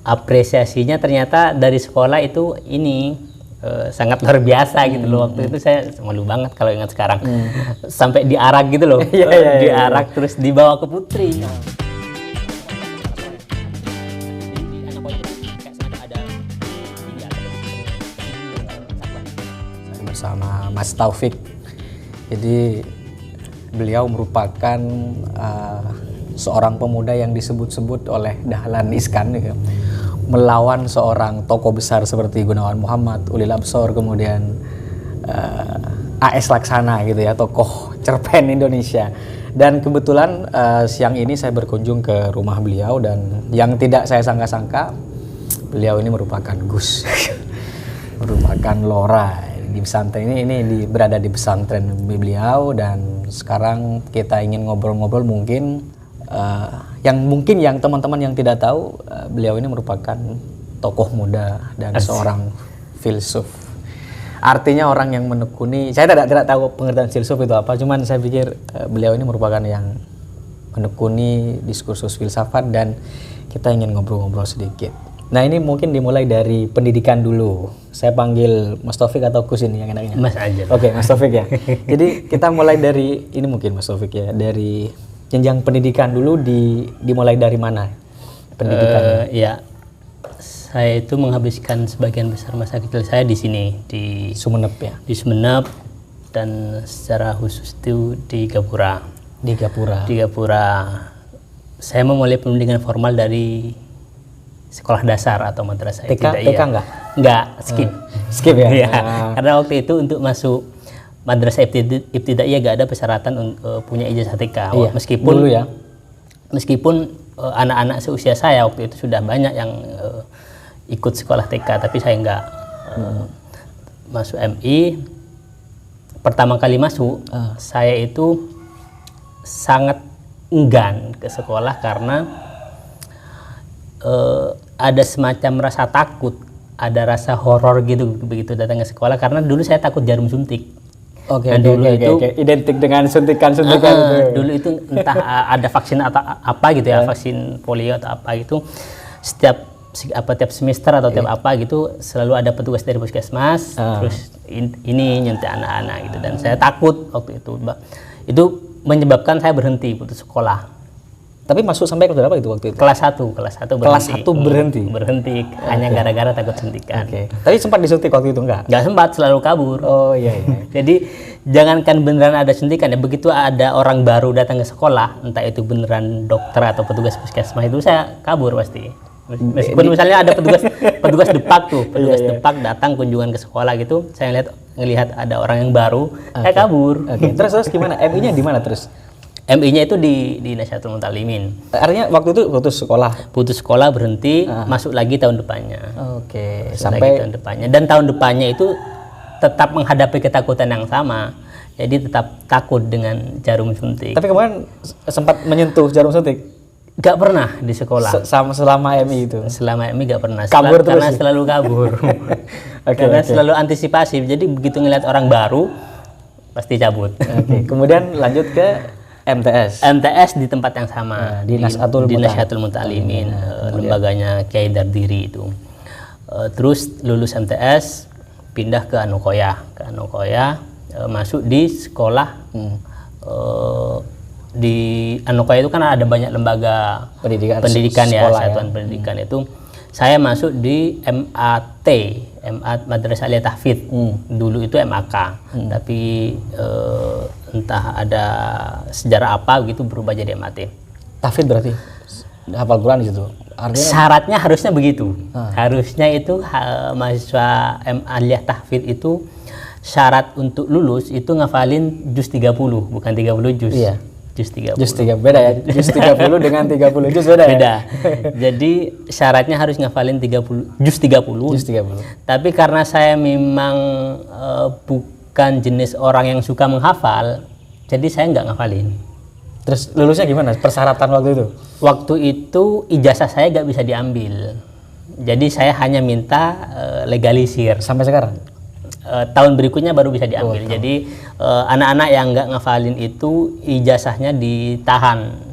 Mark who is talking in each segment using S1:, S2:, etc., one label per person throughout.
S1: apresiasinya ternyata dari sekolah itu ini sangat luar biasa gitu loh. Waktu itu saya malu banget kalau ingat sekarang. Sampai diarak gitu loh. Diarak terus dibawa ke Putri.
S2: Bersama Mas Taufik. Jadi beliau merupakan seorang pemuda yang disebut-sebut oleh Dahlan Iskan gitu, melawan seorang tokoh besar seperti Gunawan Muhammad, Ulil Absor, kemudian AS Laksana gitu ya, tokoh cerpen Indonesia. Dan kebetulan siang ini saya berkunjung ke rumah beliau dan yang tidak saya sangka-sangka beliau ini merupakan Gus, merupakan Lora. Di pesantren ini berada di pesantren beliau dan sekarang kita ingin ngobrol-ngobrol mungkin yang teman-teman yang tidak tahu beliau ini merupakan tokoh muda dan seorang filsuf. Artinya orang yang menekuni, saya tidak tahu pengertian filsuf itu apa, cuman saya pikir beliau ini merupakan yang menekuni diskursus filsafat dan kita ingin ngobrol-ngobrol sedikit. Nah ini mungkin dimulai dari pendidikan dulu. Saya panggil Mas Taufik atau Gus ini yang enaknya?
S1: Mas aja.
S2: Oke, Mas Taufik ya. Jadi kita mulai dari ini mungkin Mas Taufik ya, dari jenjang pendidikan dulu dimulai dari mana pendidikannya?
S1: Ya, saya itu menghabiskan sebagian besar masa kecil saya di sini di
S2: Sumeneb ya.
S1: Di Sumeneb dan secara khusus itu di Gapura.
S2: Di Gapura.
S1: Di Gapura. Saya memulai pendidikan formal dari sekolah dasar atau madrasah ibtidaiyah.
S2: TK enggak?
S1: Enggak, skip.
S2: Skip ya?
S1: Ya, karena waktu itu untuk masuk madrasah ibtidaiyah enggak ada persyaratan punya ijazah TK.
S2: Iya,
S1: meskipun
S2: dulu ya.
S1: Meskipun anak-anak seusia saya waktu itu sudah banyak yang ikut sekolah TK, tapi saya enggak masuk MI. Pertama kali masuk, saya itu sangat enggan ke sekolah karena ada semacam rasa takut, ada rasa horor gitu begitu datang ke sekolah karena dulu saya takut jarum suntik.
S2: Oke, identik dengan suntikan-suntikan gitu.
S1: Dulu itu entah ada vaksin atau apa gitu ya, vaksin polio atau apa gitu. Tiap semester atau tiap apa gitu selalu ada petugas dari puskesmas terus ini nyuntik anak-anak gitu dan saya takut waktu itu. Itu menyebabkan saya berhenti putus sekolah.
S2: Tapi masuk sampai kelas berapa itu waktu itu?
S1: Kelas 1 berhenti.
S2: Kelas 1 berhenti?
S1: Berhenti, hanya gara-gara takut suntikan.
S2: Tapi sempat disuntik waktu itu enggak?
S1: Enggak sempat, selalu kabur.
S2: Oh iya.
S1: Jadi jangankan beneran ada suntikan ya, begitu ada orang baru datang ke sekolah, entah itu beneran dokter atau petugas puskesmas itu saya kabur pasti. Meskipun misalnya ada petugas depak tuh, depak datang kunjungan ke sekolah gitu, saya ngelihat ada orang yang baru, saya kabur.
S2: Terus gimana? MI-nya di mana terus?
S1: MI-nya itu di Nahdlatul Muta'allimin.
S2: Artinya waktu itu putus sekolah?
S1: Putus sekolah, berhenti, masuk lagi tahun depannya.
S2: Sampai
S1: tahun depannya. Dan tahun depannya itu tetap menghadapi ketakutan yang sama. Jadi tetap takut dengan jarum suntik.
S2: Tapi kemarin sempat menyentuh jarum suntik?
S1: Gak pernah di sekolah.
S2: Selama MI itu?
S1: Selama MI gak pernah.
S2: Kabur
S1: karena
S2: terus?
S1: Selalu kabur. Karena selalu antisipasi. Jadi begitu ngeliat orang baru, pasti cabut.
S2: Kemudian lanjut ke
S1: MTS di tempat yang sama,
S2: di
S1: Nahdlatul Muta'allimin, lembaganya Kiai Dardiri itu. Terus lulus MTS pindah ke Anukoya, masuk di sekolah di Anukoya itu kan ada banyak lembaga pendidikan ya, satuan pendidikan itu. Saya masuk di MAT, Madrasah Aliyah Tahfidz. Dulu itu MAK, tapi entah ada sejarah apa gitu berubah jadi MAT.
S2: Tahfidz berarti hafal Quran di situ.
S1: Artinya syaratnya harusnya begitu. Harusnya itu mahasiswa Aliyah Tahfidz itu syarat untuk lulus itu ngafalin juz 30, bukan 30 juz.
S2: Iya.
S1: Juz 30.
S2: Beda ya. Juz 30 dengan 30 juz beda ya.
S1: Beda. Jadi syaratnya harus ngafalin 30 juz 30. Tapi karena saya memang bukan jenis orang yang suka menghafal, jadi saya nggak ngafalin.
S2: Terus lulusnya gimana? Persyaratan waktu itu?
S1: Waktu itu ijazah saya nggak bisa diambil. Jadi saya hanya minta legalisir.
S2: Sampai sekarang?
S1: Tahun berikutnya baru bisa diambil. Jadi anak-anak yang nggak ngafalin itu ijazahnya ditahan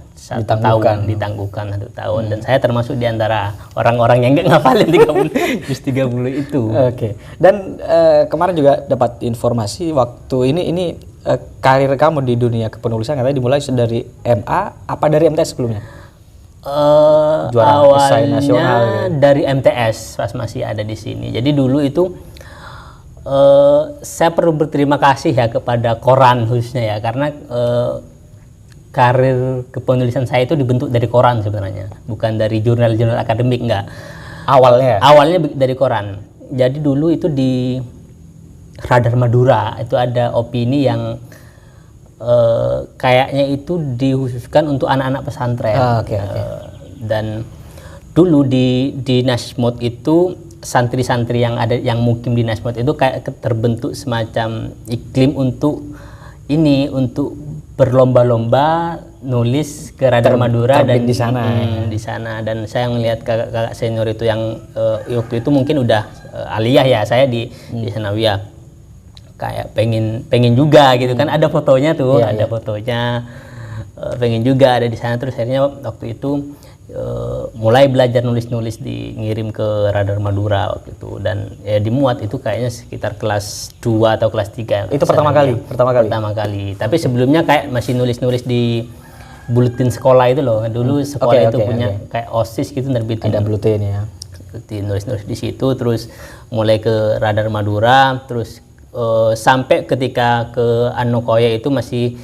S1: ditangguhkan 1 tahun. Dan saya termasuk di antara orang-orang yang nggak ngapalin 30 itu.
S2: Oke. Dan kemarin juga dapat informasi waktu ini karir kamu di dunia kepenulisan katanya dimulai dari MA apa dari MTS sebelumnya? Juara esai nasional gitu.
S1: Dari MTS pas masih ada di sini. Jadi dulu itu saya perlu berterima kasih ya kepada koran khususnya ya, karena karir kepenulisan saya itu dibentuk dari koran sebenarnya, bukan dari jurnal-jurnal akademik, enggak. Awalnya dari koran. Jadi dulu itu di Radar Madura itu ada opini yang kayaknya itu dikhususkan untuk anak-anak pesantren. Dan dulu di Nasmod itu santri-santri yang ada yang mukim di Nasmod itu kayak terbentuk semacam iklim untuk berlomba-lomba nulis ke Radar Madura dan
S2: di sana.
S1: Di sana, dan saya melihat kakak senior itu yang waktu itu mungkin udah aliyah ya, saya di Sanawiyah, kayak pengen juga gitu kan, ada fotonya tuh, fotonya, pengen juga ada di sana. Terus akhirnya waktu itu mulai belajar nulis-nulis ngirim ke Radar Madura waktu itu, dan ya dimuat itu kayaknya sekitar kelas 2 atau kelas 3.
S2: Itu pertama kali. Tapi sebelumnya kayak masih nulis-nulis di buletin sekolah itu loh. Dulu sekolah itu punya kayak OSIS gitu, nerbitin. Ada buletin ya.
S1: Nulis-nulis di situ, terus mulai ke Radar Madura, terus sampai ketika ke Anokoya itu masih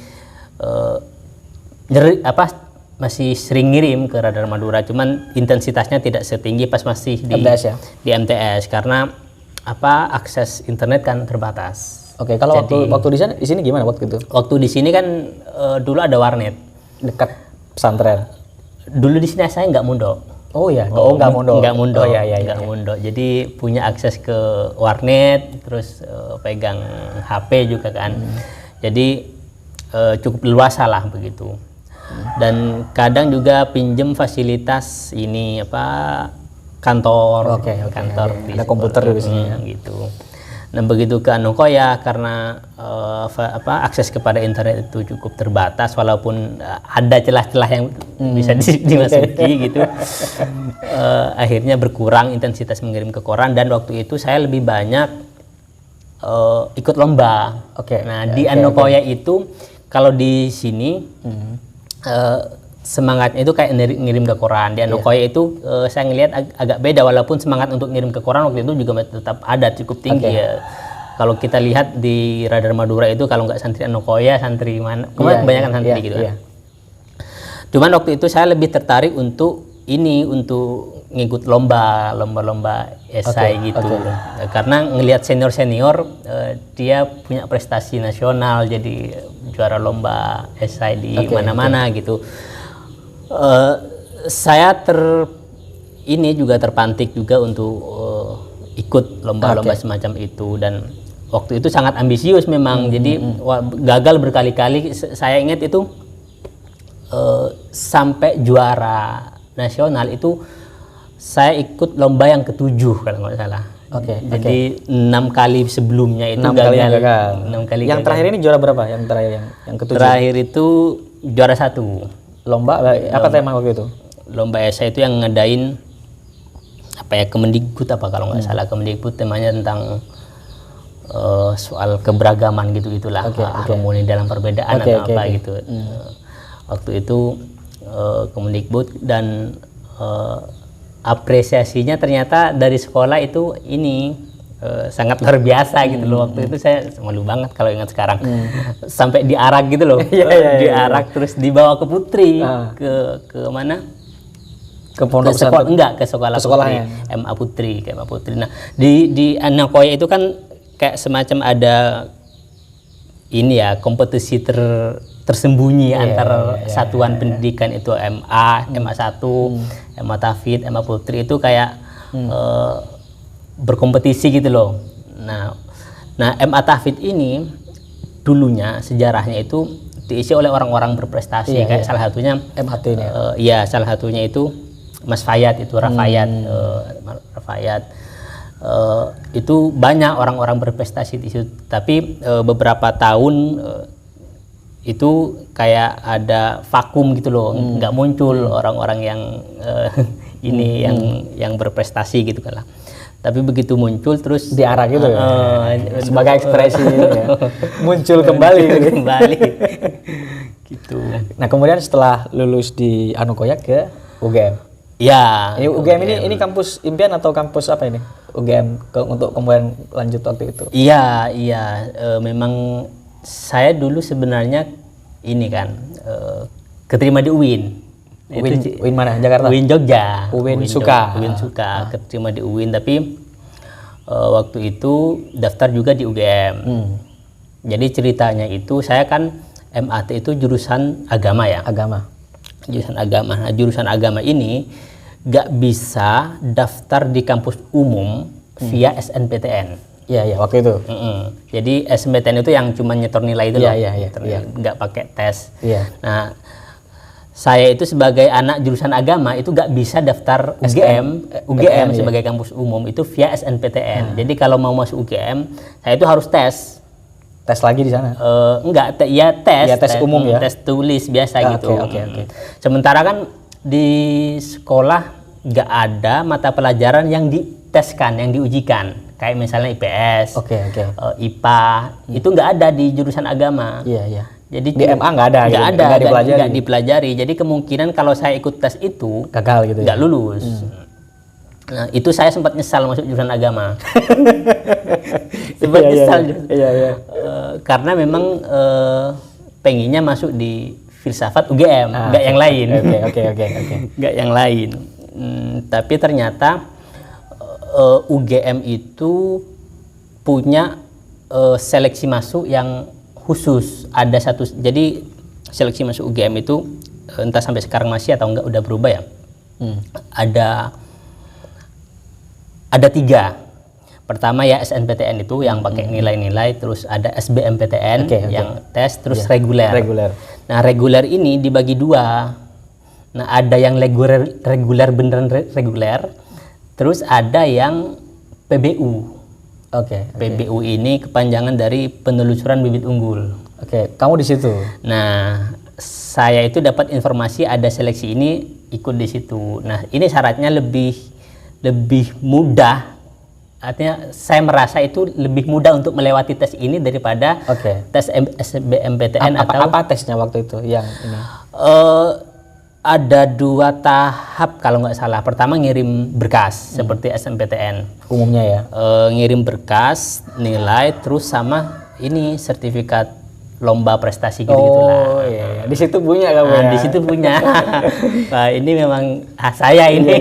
S1: masih sering ngirim ke Radar Madura, cuman intensitasnya tidak setinggi pas masih di
S2: MTS ya?
S1: Di MTS, karena akses internet kan terbatas.
S2: Oke, kalau waktu di sini gimana waktu itu?
S1: Waktu di sini kan dulu ada warnet
S2: dekat pesantren.
S1: Dulu di sini saya nggak mondok.
S2: Oh ya, nggak mondok.
S1: Nggak mondok.
S2: Oh, iya.
S1: Mondok. Jadi punya akses ke warnet, terus pegang HP juga kan. Jadi cukup luasa lah begitu. Dan kadang juga pinjem fasilitas kantor. Kantor.
S2: Ada komputer di sini
S1: gitu. Dan begitu ke Anokoya, karena akses kepada internet itu cukup terbatas, walaupun ada celah-celah yang bisa dimasuki gitu. Akhirnya berkurang intensitas mengirim ke koran, dan waktu itu saya lebih banyak ikut lomba. Di Anokoya itu kalau di sini semangatnya itu kayak ngirim ke koran. Di Anokoya itu saya ngelihat agak beda, walaupun semangat untuk ngirim ke koran waktu itu juga tetap ada, cukup tinggi ya. Kalau kita lihat di Radar Madura itu, kalau nggak santri Anokoya, santri mana, kebanyakan santri gitu kan. Cuman waktu itu saya lebih tertarik untuk ngikut lomba esai gitu. Karena ngelihat senior dia punya prestasi nasional, jadi juara lomba esai di mana-mana gitu. Saya juga terpantik juga untuk ikut lomba-lomba semacam itu, dan waktu itu sangat ambisius memang. Jadi gagal berkali-kali. Saya ingat itu sampai juara nasional itu saya ikut lomba yang ke-7 kalau nggak salah. Jadi 6 kali sebelumnya itu gagal. 6 kali
S2: yang
S1: gagal.
S2: Terakhir ini juara berapa? Yang terakhir yang ke-7?
S1: Terakhir itu juara 1.
S2: Lomba apa tema waktu itu?
S1: Lomba esai itu yang ngadain Kemendikbud kalau nggak salah. Kemendikbud temanya tentang soal keberagaman gitulah, harmoni dalam perbedaan gitu. Waktu itu Kemendikbud, dan apresiasinya ternyata dari sekolah itu sangat luar biasa gitu loh. Waktu itu saya malu banget kalau ingat sekarang. Sampai diarak gitu loh. Diarak terus dibawa ke Putri, ke mana?
S2: Ke pondok
S1: ke sekolah Putri, MA Putri. Nah, di Anokoya itu kan kayak semacam ada kompetisi tersembunyi antara satuan pendidikan itu MA 1, MA Tafid, MA Putri itu kayak berkompetisi gitu loh. Nah MA Tafid ini dulunya sejarahnya itu diisi oleh orang-orang berprestasi, kayak salah satunya
S2: MAT ini.
S1: Salah satunya itu Mas Fayat, itu Rafayat. Itu banyak orang-orang berprestasi di situ. Tapi beberapa tahun itu kayak ada vakum gitu loh, nggak muncul orang-orang yang ini yang berprestasi gitu kan lah. Tapi begitu muncul terus
S2: diarah gitu sebagai ekspresi ya. Muncul kembali
S1: kembali gitu.
S2: Nah kemudian setelah lulus di Anukoya ke UGM.
S1: Ya.
S2: Ini UGM ini kampus impian atau kampus apa ini? UGM untuk kemudian lanjut waktu itu.
S1: Iya. Memang saya dulu sebenarnya ini kan keterima di UIN.
S2: UIN mana? Jakarta?
S1: UIN Jogja.
S2: UIN Suka.
S1: Keterima di UIN, tapi waktu itu daftar juga di UGM. Jadi ceritanya itu saya kan MAT itu jurusan agama ya. Jurusan agama. Nah, jurusan agama ini nggak bisa daftar di kampus umum via SNPTN.
S2: Iya, waktu itu.
S1: Jadi SNPTN itu yang cuma nyetor nilai itu loh. Nggak pakai tes. Nah, saya itu sebagai anak jurusan agama itu nggak bisa daftar UGM sebagai kampus umum itu via SNPTN. Jadi kalau mau masuk UGM, saya itu harus tes.
S2: Tes lagi di sana?
S1: Tes.
S2: Tes umum ya?
S1: Tes tulis biasa gitu.
S2: Oke.
S1: Sementara kan di sekolah nggak ada mata pelajaran yang diteskan, yang diujikan. Kayak misalnya IPS, IPA, itu nggak ada di jurusan agama.
S2: Iya. Jadi
S1: di MA nggak ada, nggak dipelajari. Jadi kemungkinan kalau saya ikut tes itu
S2: gagal gitu,
S1: nggak lulus. Nah, itu saya sempat nyesal masuk jurusan agama. Sempat nyesal. Iya. Karena memang pengennya masuk di filsafat UGM, nggak yang lain.
S2: Oke.
S1: Nggak yang lain. Tapi ternyata UGM itu punya seleksi masuk yang khusus. Ada satu, jadi seleksi masuk UGM itu entah sampai sekarang masih atau enggak, udah berubah ya. Ada 3. Pertama ya SNPTN itu yang pakai nilai-nilai, terus ada SBMPTN yang tes, terus reguler. Nah reguler ini dibagi 2. Nah ada yang reguler beneran reguler, terus ada yang PBU. PBU ini kepanjangan dari penelusuran bibit unggul.
S2: Kamu di situ.
S1: Nah, saya itu dapat informasi ada seleksi ini, ikut di situ. Nah, ini syaratnya lebih mudah. Artinya saya merasa itu lebih mudah untuk melewati tes ini daripada tes SBMPTN
S2: apa tesnya waktu itu yang ini?
S1: Ada 2 tahap kalau nggak salah. Pertama ngirim berkas seperti SNPTN
S2: umumnya ya.
S1: Ngirim berkas, nilai, terus sama ini sertifikat lomba prestasi gitu-gitulah.
S2: Di situ punya kamu ya.
S1: Di situ punya. Nah, ini memang saya ini.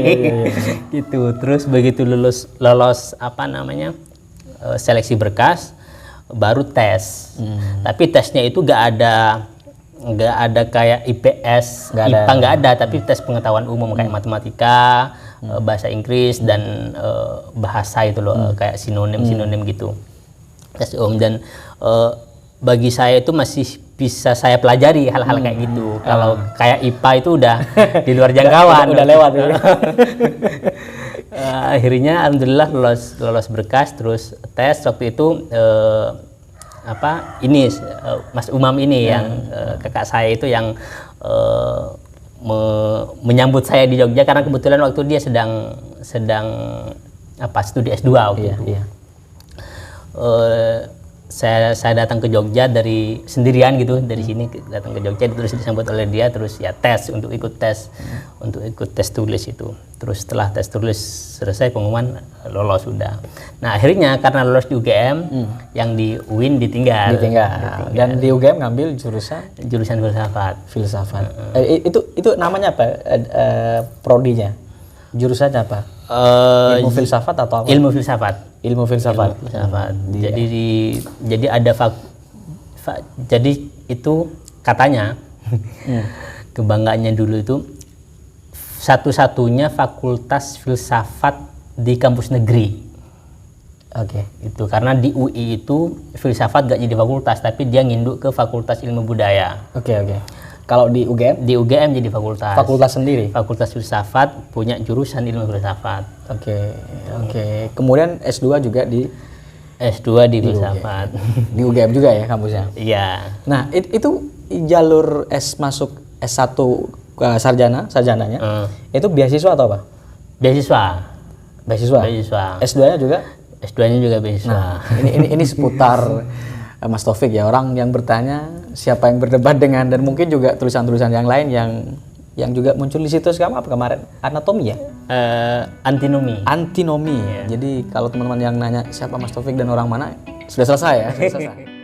S1: Gitu. Terus begitu lolos seleksi berkas, baru tes. Tapi tesnya itu nggak ada kayak IPS, IPA nggak ada, tapi tes pengetahuan umum kayak matematika, bahasa Inggris dan bahasa itu loh, kayak sinonim gitu. Tes umum, dan bagi saya itu masih bisa saya pelajari hal-hal kayak gitu. Kalau kayak IPA itu udah di luar jangkauan,
S2: udah lewat.
S1: Akhirnya alhamdulillah lolos berkas, terus tes waktu itu. Mas Umam ini yang kakak saya itu yang menyambut saya di Jogja, karena kebetulan waktu dia sedang studi S2 waktu itu. Saya datang ke Jogja dari sendirian gitu, dari sini datang ke Jogja, terus disambut oleh dia, terus ya tes untuk ikut tes tulis itu. Terus setelah tes tulis selesai, pengumuman lolos sudah. Nah akhirnya karena lolos di UGM, yang di UIN ditinggal.
S2: Dan di UGM ngambil jurusan filsafat. Itu namanya apa? Prodinya? Jurusannya apa? Ilmu filsafat atau apa?
S1: Ilmu filsafat. Jadi ada jadi itu katanya kebanggaannya dulu itu satu-satunya fakultas filsafat di kampus negeri. Itu karena di UI itu filsafat gak jadi fakultas, tapi dia nginduk ke Fakultas Ilmu Budaya.
S2: Kalau di UGM?
S1: Di UGM jadi fakultas.
S2: Fakultas sendiri?
S1: Fakultas filsafat punya jurusan ilmu filsafat.
S2: Kemudian S2 juga di?
S1: S2 di filsafat.
S2: Di UGM juga ya kampusnya?
S1: Iya.
S2: Nah itu jalur masuk S1 ke sarjananya itu beasiswa atau apa?
S1: Beasiswa.
S2: S2-nya juga?
S1: S2-nya juga beasiswa.
S2: Nah, ini seputar Mas Taufik ya, orang yang bertanya siapa yang berdebat dengan, dan mungkin juga tulisan-tulisan yang lain yang juga muncul di situs kamu apa kemarin? Anatomi ya?
S1: Antinomi.
S2: Antinomi. Jadi kalau teman-teman yang nanya siapa Mas Taufik dan orang mana, sudah selesai ya? Sudah selesai.